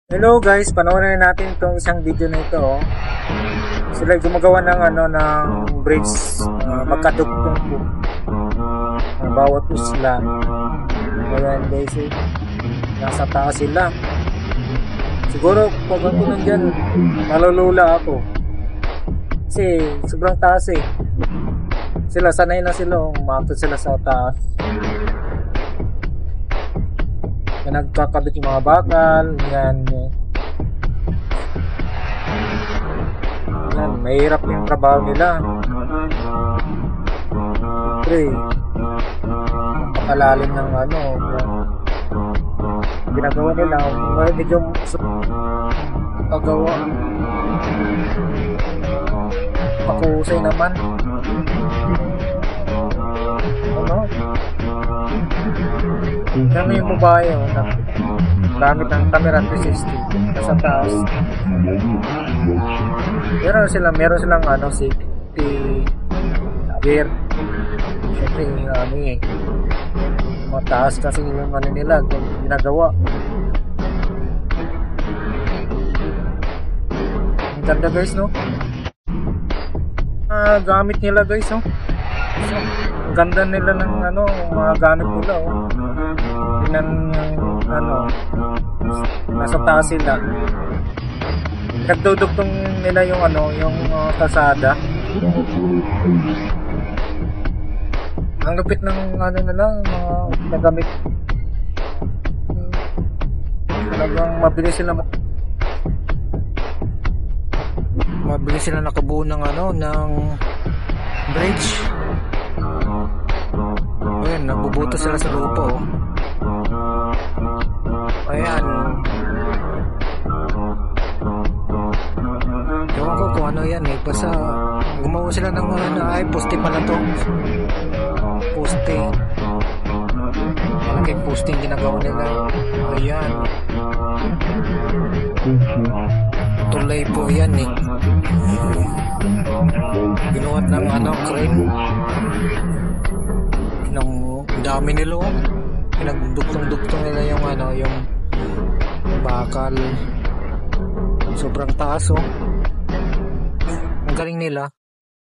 Hello guys, panoorin natin itong isang video na ito. Sila gumagawa ng ng bridge, magkadugtong po. Bawat isla. Ayan guys, nasa taas sila. Siguro pag ako nandyan, nalulula ako. Kasi sobrang taas eh. Sila sanay na sila, umakit sila sa taas. Nagkakabit yung mga bakal, yan, mahirap yung trabaho nila. Siyempre, napakalalim ng ginagawa nila, medyo paggawa, pakusay naman. Kami yung babae, gamit ng camera 360 sa taas. Meron silang safety gear. Siyempre, mataas kasi yung nila, ginagawa. Ang ganda guys, no? Gamit nila guys, no? Ang ganda nila ng mga gamit nila, oh. Tingnan nasa taas sila. Nagdudugtong nila yung kalsada. Ang lupit ng nila, mga nagamit. Talagang mabilis sila nakabuo ng ng bridge. Ayan, nabubuto sila sa lupa, oh. Ayan. Ewan ko kung ano yan eh. Basta gumawa sila ng poste pala to. Poste. Malaking posting ginagawa nila. Ayan. Tulay po yan eh. Binuhat ng crane. Ng dami nila, oh. Pinagdugtong-dugtong nila yung bakal. Sobrang taas, oh. Ang galing nila.